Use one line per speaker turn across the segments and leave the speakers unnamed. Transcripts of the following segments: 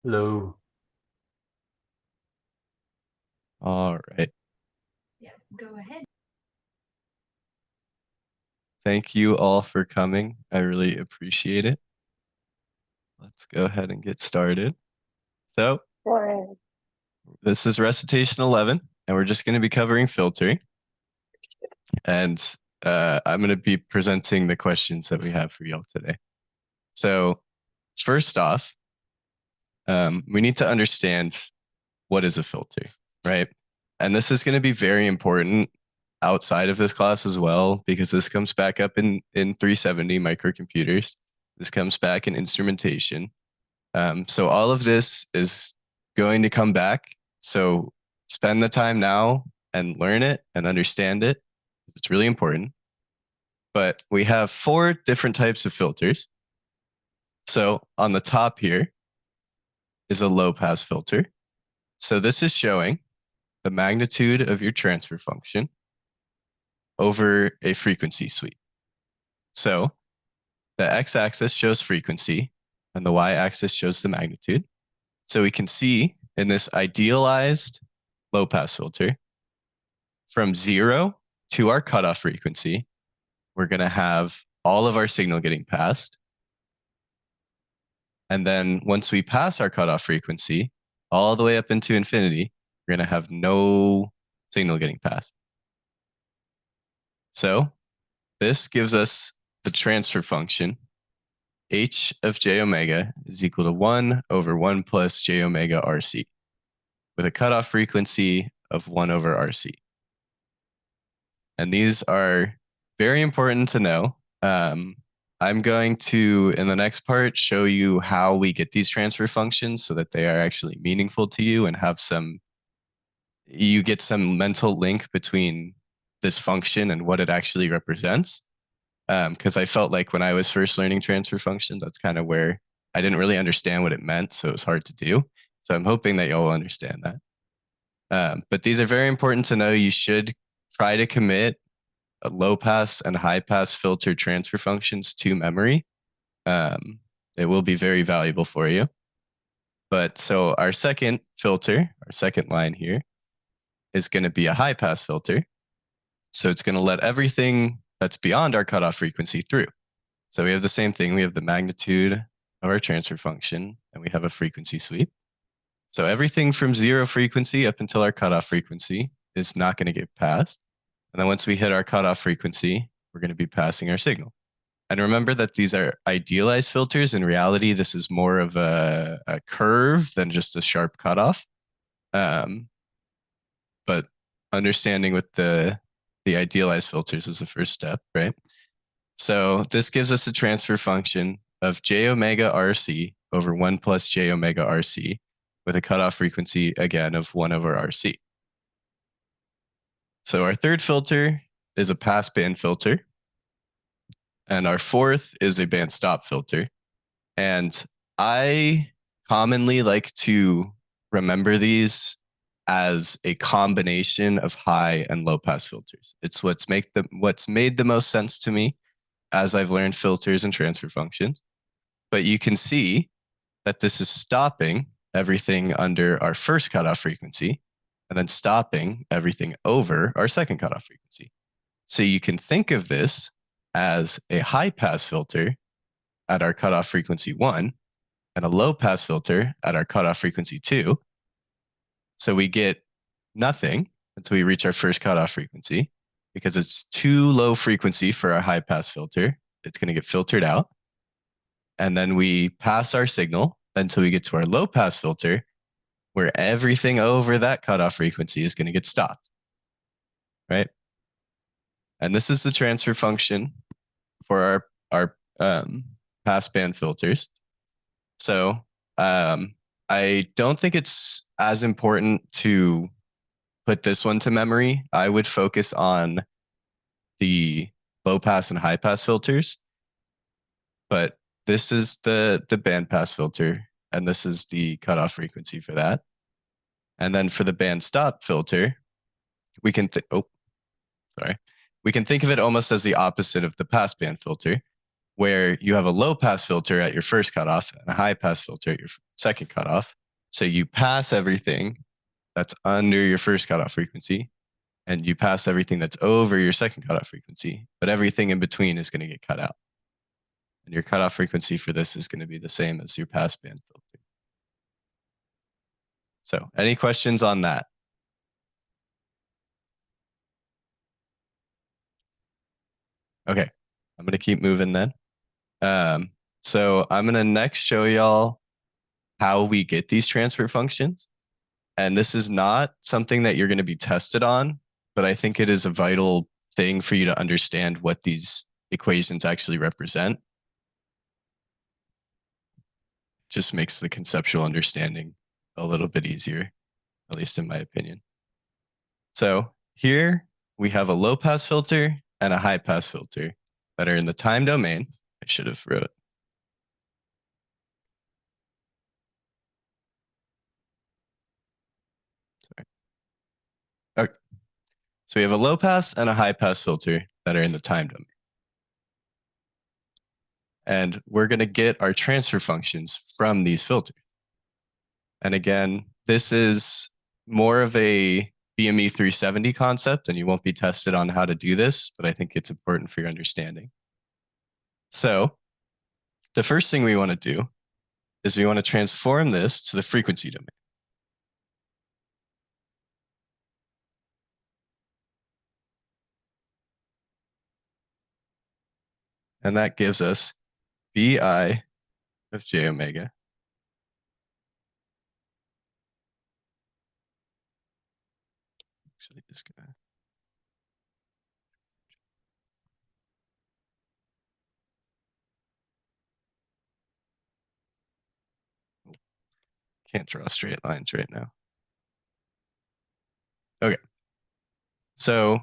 Hello.
All right.
Yeah, go ahead.
Thank you all for coming. I really appreciate it. Let's go ahead and get started. So, this is Recitation 11, and we're just going to be covering filtering. And I'm going to be presenting the questions that we have for y'all today. So, first off, we need to understand what is a filter, right? And this is going to be very important outside of this class as well, because this comes back up in 370 microcomputers. This comes back in instrumentation. So all of this is going to come back. So spend the time now and learn it and understand it. It's really important. But we have 4 different types of filters. So on the top here is a low pass filter. So this is showing the magnitude of your transfer function over a frequency sweep. So the x-axis shows frequency and the y-axis shows the magnitude. So we can see in this idealized low pass filter, from 0 to our cutoff frequency, we're going to have all of our signal getting passed. And then once we pass our cutoff frequency, all the way up into infinity, we're going to have no signal getting passed. So this gives us the transfer function. H of j omega is equal to 1 over 1 plus j omega RC, with a cutoff frequency of 1 over RC. And these are very important to know. I'm going to, in the next part, show you how we get these transfer functions so that they are actually meaningful to you and have you get some mental link between this function and what it actually represents. Because I felt like when I was first learning transfer functions, that's kind of where I didn't really understand what it meant, so it was hard to do. So I'm hoping that y'all will understand that. But these are very important to know. You should try to commit a low pass and high pass filter transfer functions to memory. It will be very valuable for you. But so our second filter, our second line here, is going to be a high pass filter. So it's going to let everything that's beyond our cutoff frequency through. So we have the same thing. We have the magnitude of our transfer function, and we have a frequency sweep. So everything from 0 frequency up until our cutoff frequency is not going to get passed. And then once we hit our cutoff frequency, we're going to be passing our signal. And remember that these are idealized filters. In reality, this is more of a curve than just a sharp cutoff. But understanding with the idealized filters is the first step, right? So this gives us a transfer function of j omega RC over 1 plus j omega RC with a cutoff frequency, again, of 1 over RC. So our third filter is a pass band filter. And our fourth is a band stop filter. And I commonly like to remember these as a combination of high and low pass filters. It's what's made the most sense to me as I've learned filters and transfer functions. But you can see that this is stopping everything under our first cutoff frequency and then stopping everything over our second cutoff frequency. So you can think of this as a high pass filter at our cutoff frequency 1 and a low pass filter at our cutoff frequency 2. So we get nothing until we reach our first cutoff frequency because it's too low frequency for our high pass filter. It's going to get filtered out. And then we pass our signal until we get to our low pass filter, where everything over that cutoff frequency is going to get stopped, right? And this is the transfer function for our pass band filters. So I don't think it's as important to put this one to memory. I would focus on the low pass and high pass filters. But this is the band pass filter, and this is the cutoff frequency for that. And then for the band stop filter, we can we can think of it almost as the opposite of the pass band filter. where you have a low pass filter at your first cutoff and a high pass filter at your second cutoff. So you pass everything that's under your first cutoff frequency, and you pass everything that's over your second cutoff frequency, but everything in between is going to get cut out. And your cutoff frequency for this is going to be the same as your pass band filter. So, any questions on that? Okay, I'm going to keep moving then. So I'm going to next show y'all how we get these transfer functions. And this is not something that you're going to be tested on, but I think it is a vital thing for you to understand what these equations actually represent. Just makes the conceptual understanding a little bit easier, at least in my opinion. So here we have a low pass filter and a high pass filter that are in the time domain. I should have wrote. Sorry. Okay. So we have a low pass and a high pass filter that are in the time domain. And we're going to get our transfer functions from these filters. And again, this is more of a BME 370 concept, and you won't be tested on how to do this, but I think it's important for your understanding. So the first thing we want to do is we want to transform this to the frequency domain. And that gives us VI of j omega. Actually, this guy. Can't draw straight lines right now. Okay. So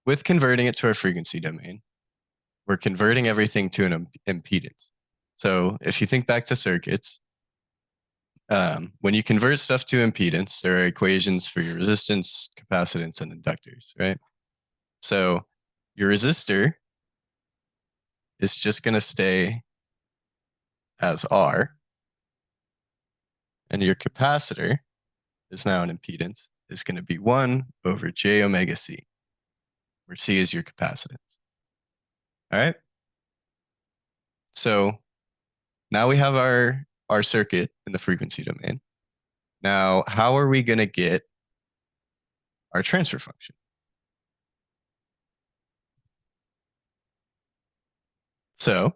with converting it to our frequency domain, we're converting everything to an impedance. So if you think back to circuits, when you convert stuff to impedance, there are equations for your resistance, capacitance, and inductors, right? So your resistor is just going to stay as R, and your capacitor is now an impedance, is going to be 1 over j omega c, where c is your capacitance. All right? So now we have our circuit in the frequency domain. Now, how are we going to get our transfer function? So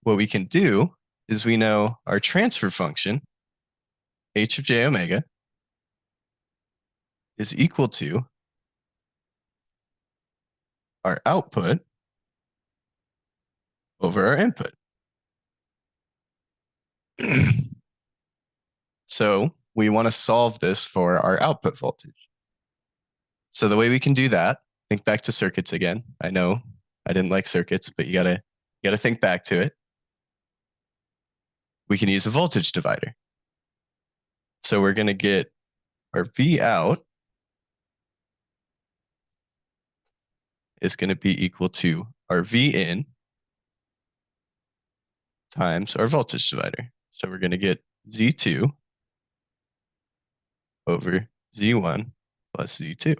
what we can do is we know our transfer function, h of j omega, is equal to our output over our input. So we want to solve this for our output voltage. So the way we can do that, think back to circuits again. I know I didn't like circuits, but you gotta think back to it. We can use a voltage divider. So we're gonna get our V out is gonna be equal to our V in times our voltage divider. So we're gonna get Z2 over Z1 plus Z2.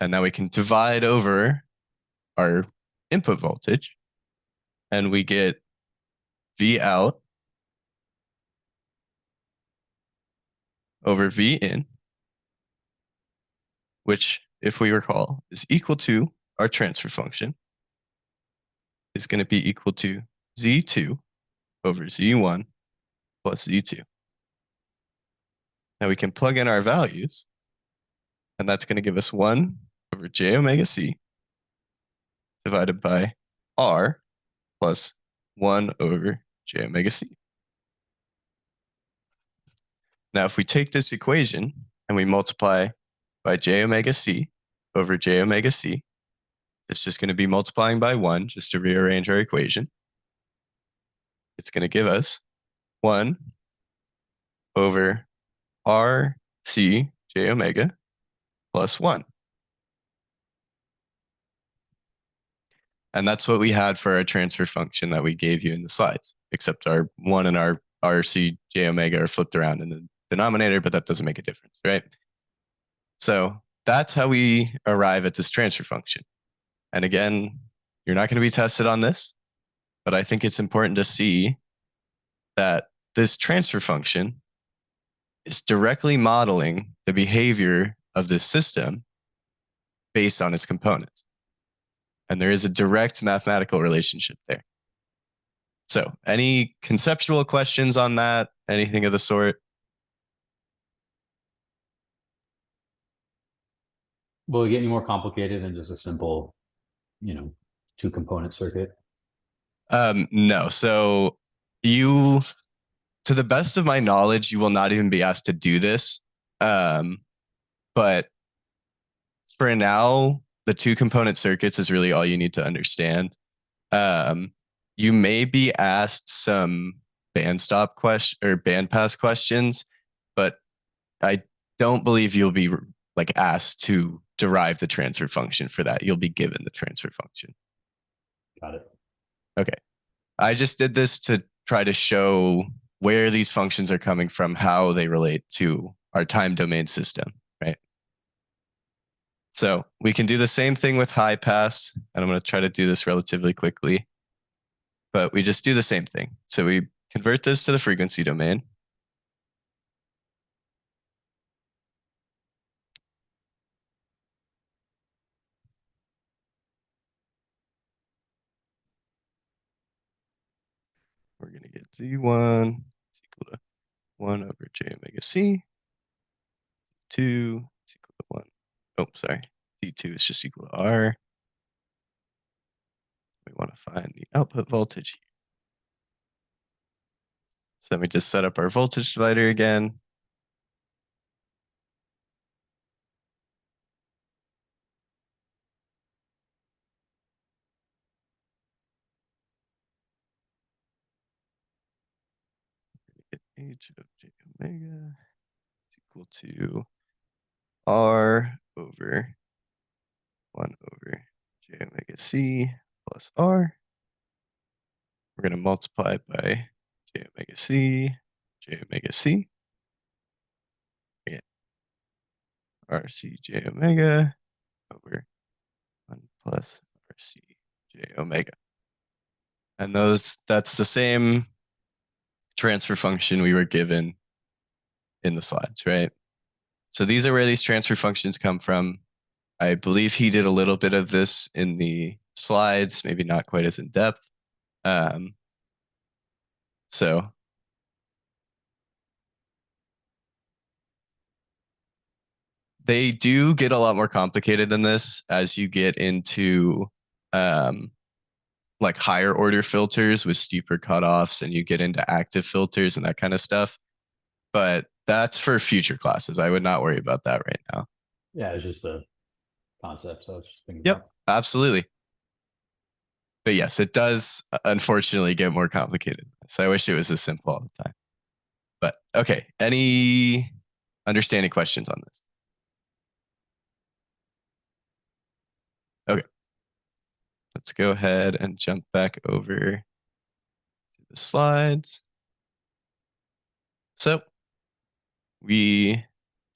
And now we can divide over our input voltage, and we get V out over V in, which, if we recall, is equal to our transfer function, is going to be equal to Z2 over Z1 plus Z2. Now we can plug in our values, and that's going to give us 1 over j omega c divided by R plus 1 over j omega c. Now, if we take this equation and we multiply by j omega c over j omega c, it's just going to be multiplying by 1 just to rearrange our equation. It's going to give us 1 over R C j omega plus 1. And that's what we had for our transfer function that we gave you in the slides, except our 1 and our RC j omega are flipped around in the denominator, but that doesn't make a difference, right? So that's how we arrive at this transfer function. And again, you're not going to be tested on this, but I think it's important to see that this transfer function is directly modeling the behavior of this system based on its components. And there is a direct mathematical relationship there. So, any conceptual questions on that? Anything of the sort?
Will it get any more complicated than just a simple, two component circuit?
No. So, you, to the best of my knowledge, you will not even be asked to do this. But for now, the two component circuits is really all you need to understand. You may be asked some bandstop question or bandpass questions, but I don't believe you'll be like asked to derive the transfer function for that. You'll be given the transfer function.
Got it.
Okay. I just did this to try to show where these functions are coming from, how they relate to our time domain system, right? So we can do the same thing with high pass, and I'm going to try to do this relatively quickly, but we just do the same thing. So we convert this to the frequency domain. We're going to get Z1 is equal to 1 over j omega c. 2 is equal to 1. Oh, sorry. D2 is just equal to R. We want to find the output voltage here. So then we just set up our voltage divider again. Get H of j omega is equal to R over 1 over j omega c plus R. We're going to multiply it by j omega c, j omega c. We get RC j omega over 1 plus RC j omega. And that's the same transfer function we were given in the slides, right? So these are where these transfer functions come from. I believe he did a little bit of this in the slides, maybe not quite as in depth. So they do get a lot more complicated than this as you get into like higher order filters with steeper cutoffs and you get into active filters and that kind of stuff. But that's for future classes. I would not worry about that right now.
Yeah, it's just a concept. So I was just thinking
Yep,
about.
absolutely. But yes, it does unfortunately get more complicated. So I wish it was as simple all the time. But okay, any understanding questions on this? Okay. Let's go ahead and jump back over to the slides. So we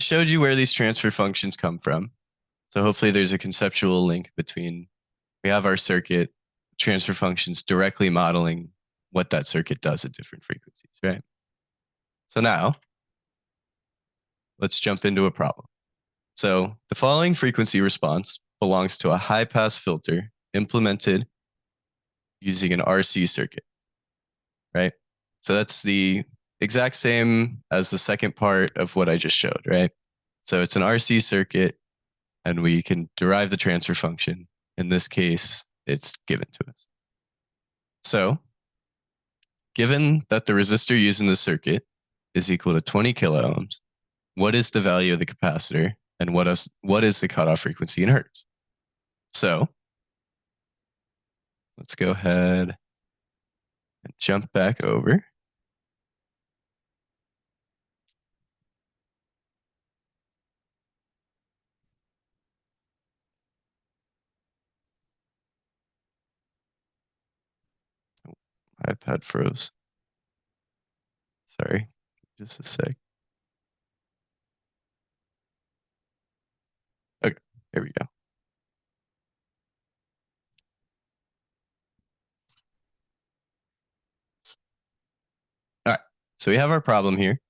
showed you where these transfer functions come from. So hopefully there's a conceptual link between, we have our circuit, transfer functions directly modeling what that circuit does at different frequencies, right? So now, let's jump into a problem. So the following frequency response belongs to a high pass filter implemented using an RC circuit, right? So that's the exact same as the second part of what I just showed, right? So it's an RC circuit and we can derive the transfer function. In this case, it's given to us. So given that the resistor used in the circuit is equal to 20 kilo ohms, what is the value of the capacitor and what is the cutoff frequency in hertz? So let's go ahead and jump back over. iPad froze. Sorry, just a sec. Okay, there we go. All right, so we have our problem here.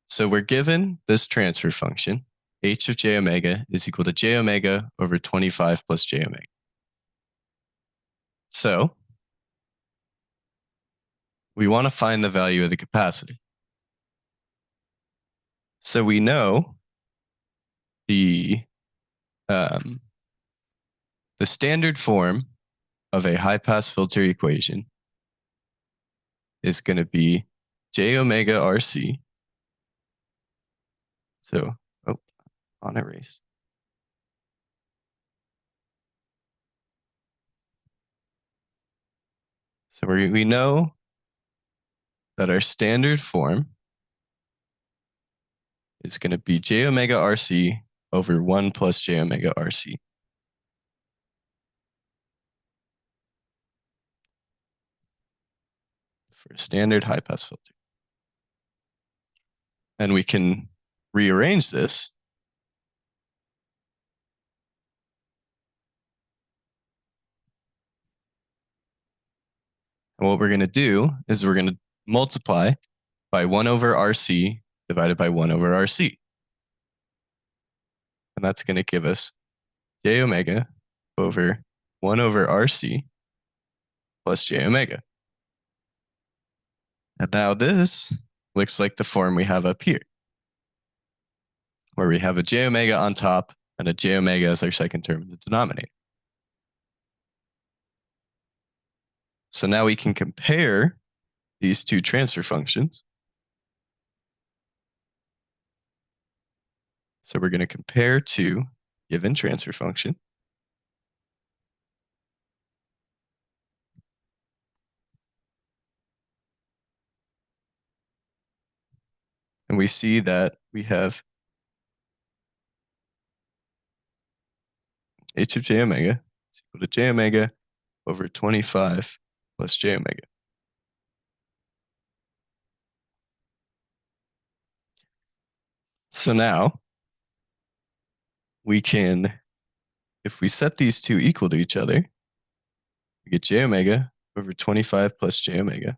So we're given this transfer function, h of j omega is equal to j omega over 25 plus j omega. So we want to find the value of the capacitor. So we know the standard form of a high-pass filter equation is going to be j omega RC. So, on erase. So we know that our standard form is going to be j omega RC over 1 plus j omega RC. For a standard high-pass filter. And we can rearrange this and what we're going to do is we're going to multiply by 1 over RC divided by 1 over RC. And that's going to give us j omega over 1 over RC plus j omega. And now this looks like the form we have up here, where we have a j omega on top and a j omega as our second term in the denominator. So now we can compare these two transfer functions. So we're going to compare to given transfer function. And we see that we have h of j omega is equal to j omega over 25 plus j omega. So now we can, if we set these two equal to each other, we get j omega over 25 plus j omega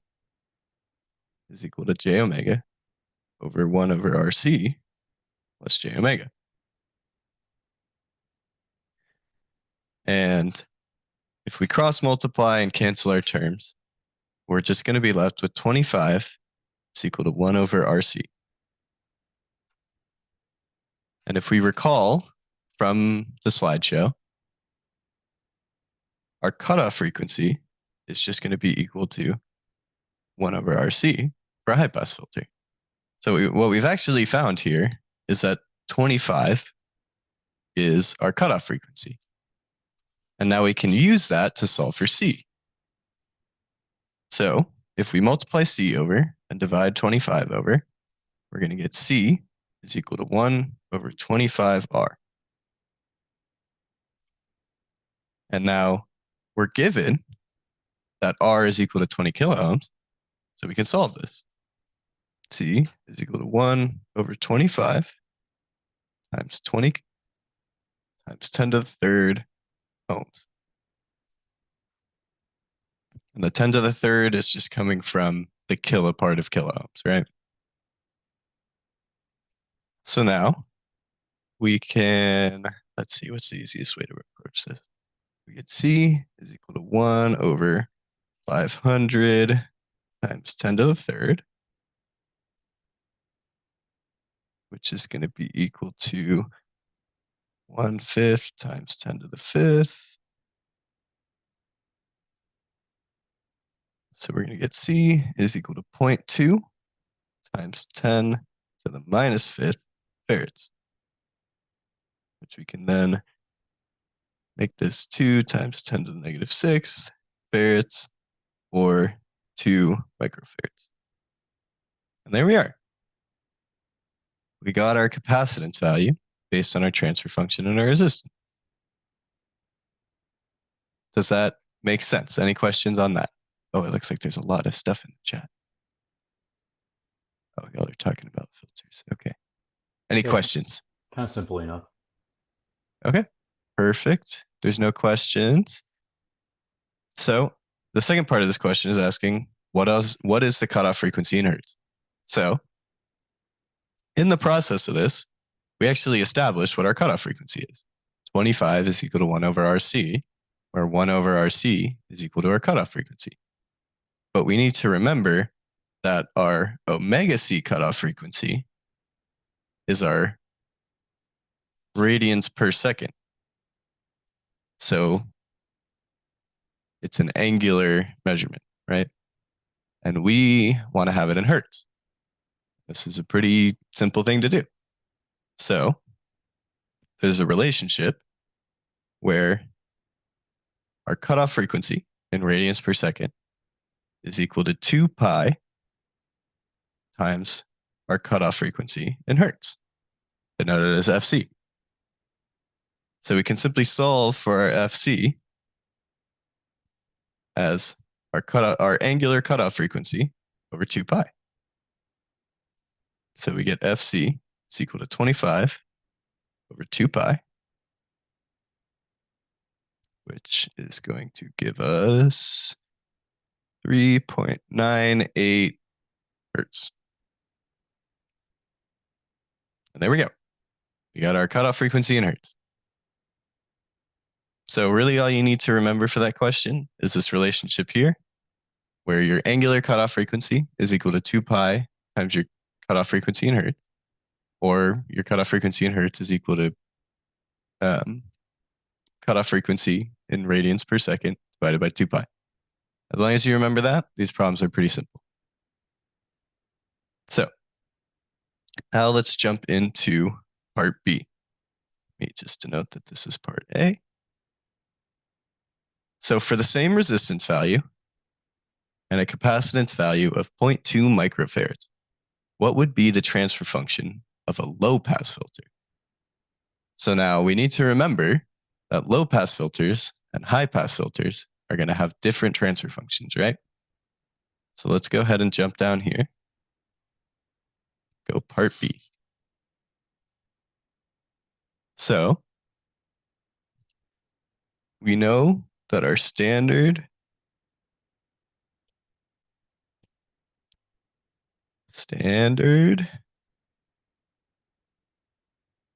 is equal to j omega over 1 over RC plus j omega. And if we cross multiply and cancel our terms, we're just going to be left with 25 is equal to 1 over RC. And if we recall from the slideshow, our cutoff frequency is just going to be equal to 1 over RC for a high-pass filter. So what we've actually found here is that 25 is our cutoff frequency. And now we can use that to solve for C. So if we multiply C over and divide 25 over, we're going to get C is equal to 1 over 25R. And now we're given that R is equal to 20 kiloohms, so we can solve this. C is equal to 1 over 25 times 20 times 10 to the third ohms. And the 10 to the third is just coming from the kilopart of kiloohms, right? So now we can, let's see, what's the easiest way to approach this? We get C is equal to 1 over 500 times 10 to the third, which is going to be equal to 1/5 times 10 to the fifth. So we're going to get C is equal to 0.2 times 10 to the minus fifth farads, which we can then make this 2 times 10 to the negative 6 farads, or 2 microfarads. And there we are. We got our capacitance value based on our transfer function and our resistance. Does that make sense? Any questions on that? Oh, it looks like there's a lot of stuff in the chat. Oh, y'all are talking about filters. Okay. Any
Yeah.
questions?
Kind of simple enough.
Okay, perfect. There's no questions. So the second part of this question is asking, what is the cutoff frequency in hertz? So in the process of this, we actually established what our cutoff frequency is. 25 is equal to 1 over RC, where 1 over RC is equal to our cutoff frequency. But we need to remember that our omega C cutoff frequency is our radians per second. So it's an angular measurement, right? And we want to have it in hertz. This is a pretty simple thing to do. So there's a relationship where our cutoff frequency in radians per second is equal to 2 pi times our cutoff frequency in hertz, denoted as FC. So we can simply solve for our FC as our angular cutoff frequency over 2 pi. So we get FC is equal to 25 over 2 pi, which is going to give us 3.98 hertz. And there we go. We got our cutoff frequency in hertz. So really all you need to remember for that question is this relationship here, where your angular cutoff frequency is equal to 2 pi times your cutoff frequency in hertz, or your cutoff frequency in hertz is equal to cutoff frequency in radians per second divided by 2 pi. As long as you remember that, these problems are pretty simple. So now let's jump into part B. Let me just denote that this is part A. So for the same resistance value and a capacitance value of 0.2 microfarads, what would be the transfer function of a low pass filter? So now we need to remember that low pass filters and high pass filters are going to have different transfer functions, right? So let's go ahead and jump down here. Go part B. So we know that our standard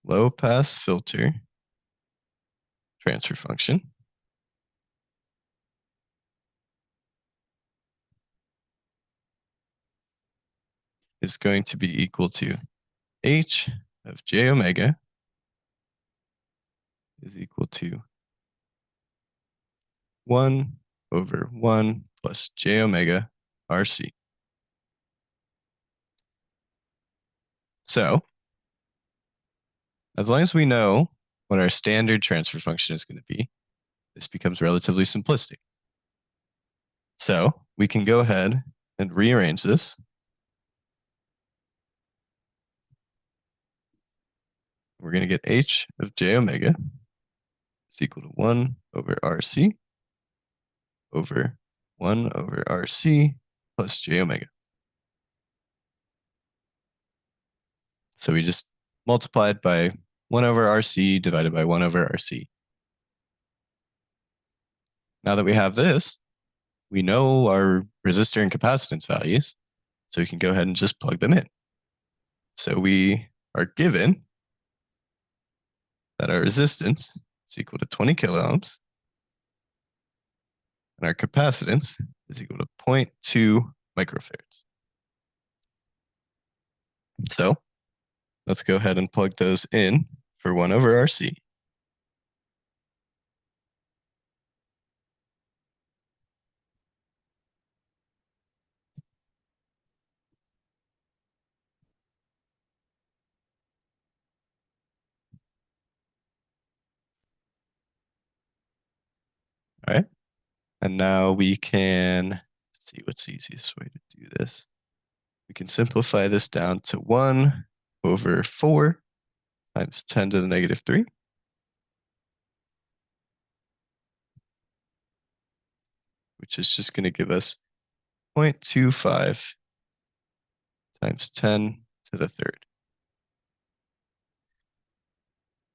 low pass filter transfer function is going to be equal to h of j omega is equal to 1 over 1 plus j omega RC. So as long as we know what our standard transfer function is going to be, this becomes relatively simplistic. So we can go ahead and rearrange this. We're going to get h of j omega is equal to 1 over RC over 1 over RC plus j omega. So we just multiplied by 1 over RC divided by 1 over RC. Now that we have this, we know our resistor and capacitance values, so we can go ahead and just plug them in. So we are given that our resistance is equal to 20 kiloohms, and our capacitance is equal to 0.2 microfarads. So let's go ahead and plug those in for 1 over RC. All right. And now we can, let's see what's the easiest way to do this. We can simplify this down to 1 over 4 times 10 to the negative 3. Which is just going to give us 0.25 times 10 to the third,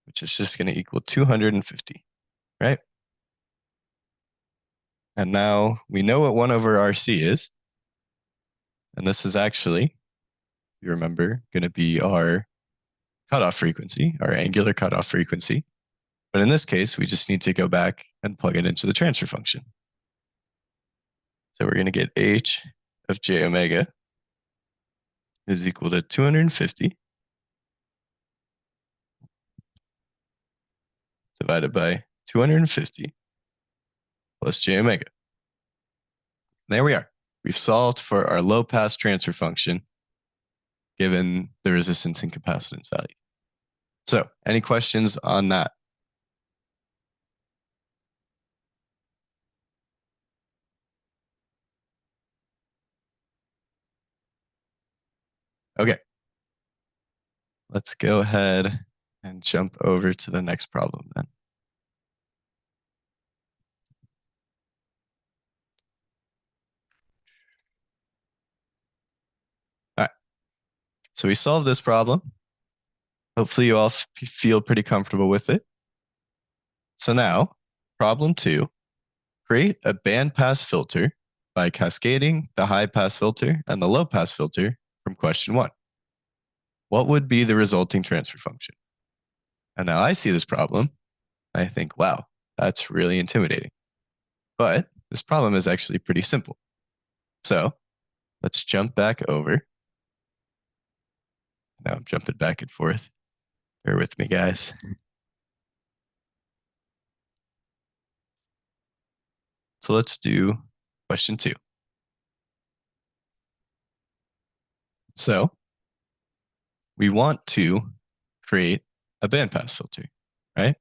which is just going to equal 250, right? And now we know what 1 over RC is. And this is actually, if you remember, going to be our cutoff frequency, our angular cutoff frequency. But in this case, we just need to go back and plug it into the transfer function. So we're going to get h of j omega is equal to 250 divided by 250 plus j omega. And there we are. We've solved for our low pass transfer function given the resistance and capacitance value. So any questions on that? Okay. Let's go ahead and jump over to the next problem then. All right. So we solved this problem. Hopefully you all feel pretty comfortable with it. So now, problem 2, create a band pass filter by cascading the high pass filter and the low pass filter from question 1. What would be the resulting transfer function? And now I see this problem. I think, wow, that's really intimidating. But this problem is actually pretty simple. So let's jump back over. Now I'm jumping back and forth. Bear with me, guys. So let's do question 2. So we want to create a bandpass filter, right?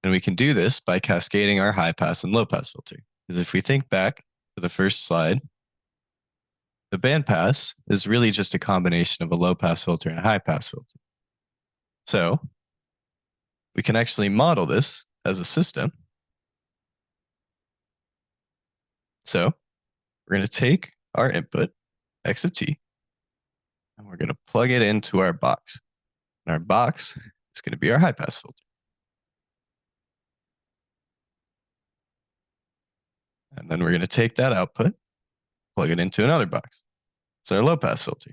And we can do this by cascading our high pass and low pass filter. Because if we think back to the first slide, the bandpass is really just a combination of a low pass filter and a high pass filter. So we can actually model this as a system. So we're going to take our input, x of t, and we're going to plug it into our box. And our box is going to be our high pass filter. And then we're going to take that output, plug it into another box. It's our low pass filter.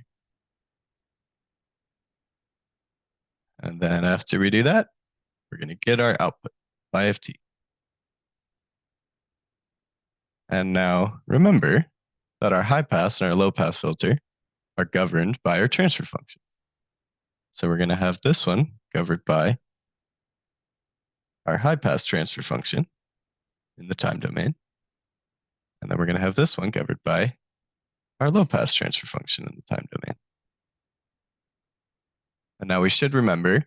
And then after we do that, we're going to get our output, phi of t. And now remember that our high pass and our low pass filter are governed by our transfer function. So we're going to have this one governed by our high pass transfer function in the time domain. And then we're going to have this one governed by our low pass transfer function in the time domain. And now we should remember,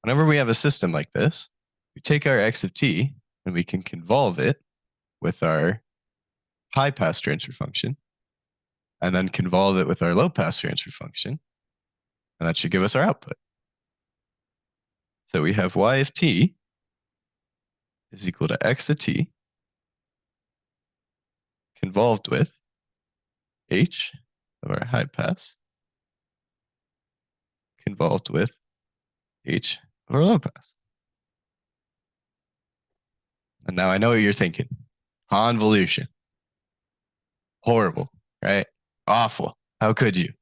whenever we have a system like this, we take our x of t and we can convolve it with our high pass transfer function and then convolve it with our low pass transfer function. And that should give us our output. So we have y of t is equal to x of t convolved with h of our high pass convolved with h of our low pass. And now I know what you're thinking. Convolution. Horrible, right? Awful. How could you?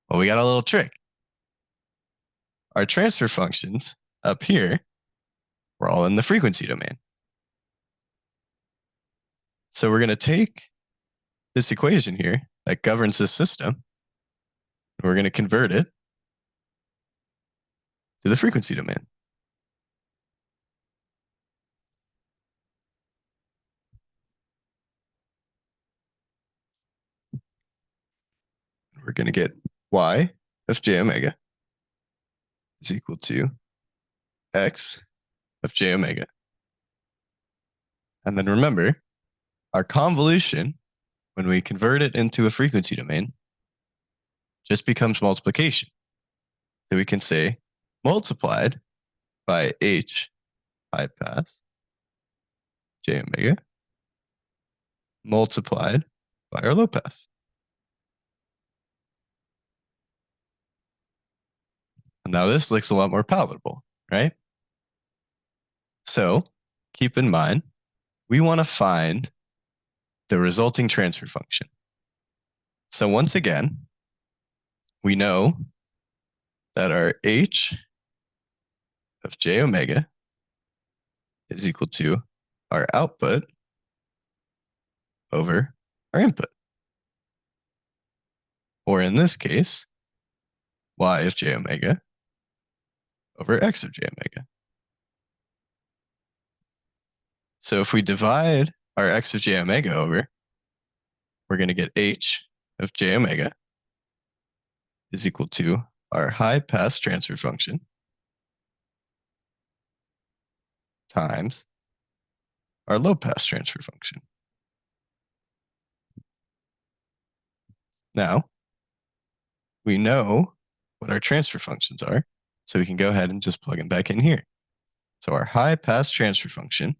Well, we got a little trick. Our transfer functions up here were all in the frequency domain. So we're going to take this equation here that governs this system, and we're going to convert it to the frequency domain. We're going to get y of j omega is equal to x of j omega. And then remember, our convolution, when we convert it into a frequency domain, just becomes multiplication. So we can say multiplied by h high pass j omega multiplied by our low pass. Now this looks a lot more palatable, right? So keep in mind, we want to find the resulting transfer function. So once again, we know that our h of j omega is equal to our output over our input. Or in this case, y of j omega over x of j omega. So if we divide our x of j omega over, we're going to get h of j omega is equal to our high pass transfer function times our low pass transfer function. Now, we know what our transfer functions are, so we can go ahead and just plug them back in here. So our high pass transfer function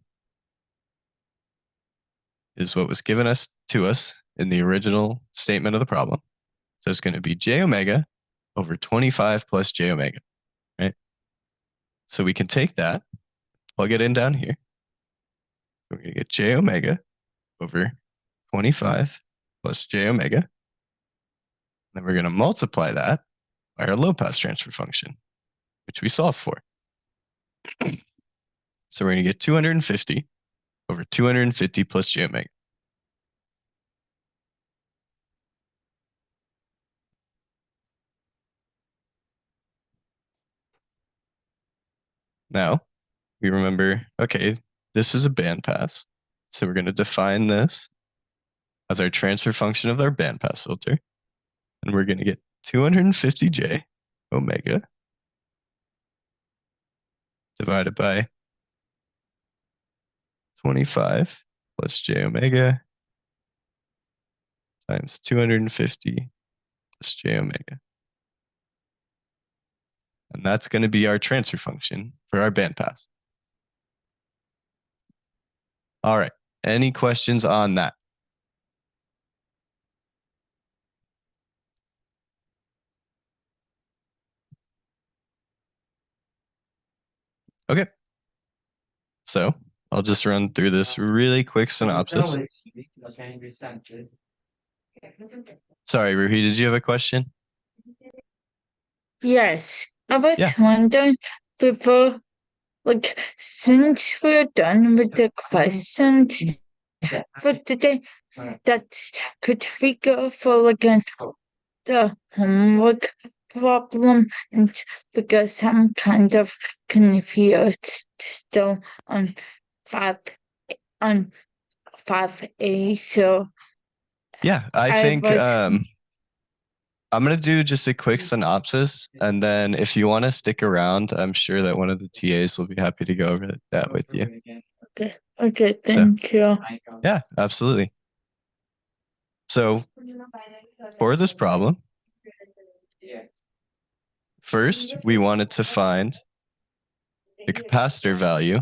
is what was given to us in the original statement of the problem. So it's going to be j omega over 25 plus j omega, right? So we can take that, plug it in down here. We're going to get j omega over 25 plus j omega. Then we're going to multiply that by our low pass transfer function, which we solved for. So we're going to get 250 over 250 plus j omega. Now, we remember, okay, this is a bandpass. So we're going to define this as our transfer function of our bandpass filter. And we're going to get 250j omega divided by 25 plus j omega times 250 plus j omega. And that's going to be our transfer function for our bandpass. All right. Any questions on that? Okay. So I'll just run through this really quick synopsis. Sorry, Ruhi, did you have a question?
Yes, I was
Yeah.
wondering before, since we're done with the questions for today, that could we go for the homework problem? And because I'm kind of confused still on 5A, so
Yeah, I think
was-
I'm going to do just a quick synopsis. And then if you want to stick around, I'm sure that one of the TAs will be happy to go over that with you.
Okay, thank you.
Yeah, absolutely. So for this problem, first, we wanted to find the capacitor value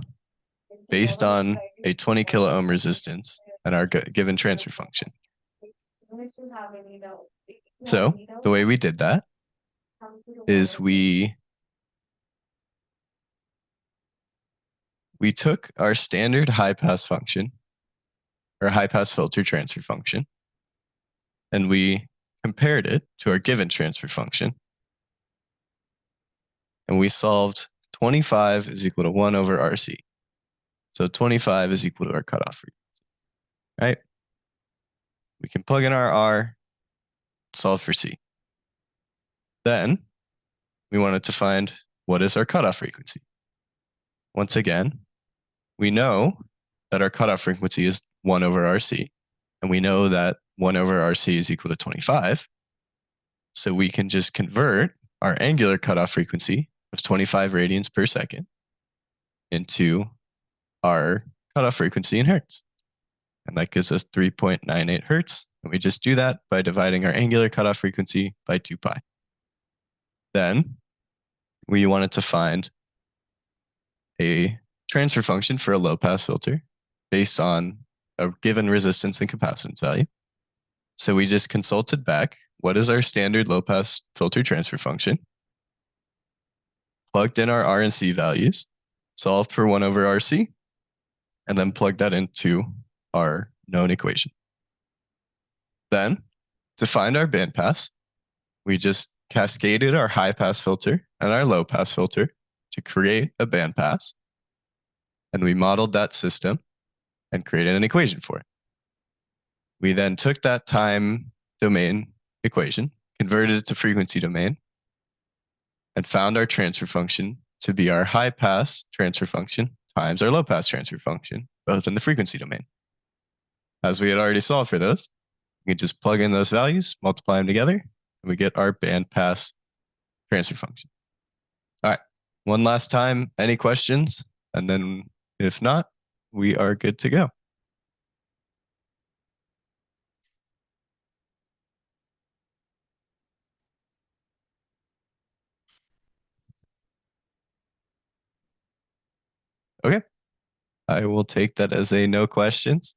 based on a 20 kilo ohm resistance and our given transfer function. So the way we did that is we took our standard high pass function or high pass filter transfer function, and we compared it to our given transfer function. And we solved 25 is equal to 1 over RC. So 25 is equal to our cutoff frequency, right? We can plug in our R, solve for C. Then we wanted to find what is our cutoff frequency. Once again, we know that our cutoff frequency is 1 over RC, and we know that 1 over RC is equal to 25. So we can just convert our angular cutoff frequency of 25 radians per second into our cutoff frequency in hertz. And that gives us 3.98 hertz. And we just do that by dividing our angular cutoff frequency by 2 pi. Then we wanted to find a transfer function for a low pass filter based on a given resistance and capacitance value. So we just consulted back. What is our standard low pass filter transfer function? Plugged in our R and C values, solved for 1 over RC, and then plugged that into our known equation. Then, to find our bandpass, we just cascaded our high pass filter and our low pass filter to create a bandpass. And we modeled that system and created an equation for it. We then took that time domain equation, converted it to frequency domain, and found our transfer function to be our high pass transfer function times our low pass transfer function, both in the frequency domain. As we had already solved for those, we can just plug in those values, multiply them together, and we get our bandpass transfer function. All right, one last time, any questions? And then if not, we are good to go. Okay, I will take that as a no questions.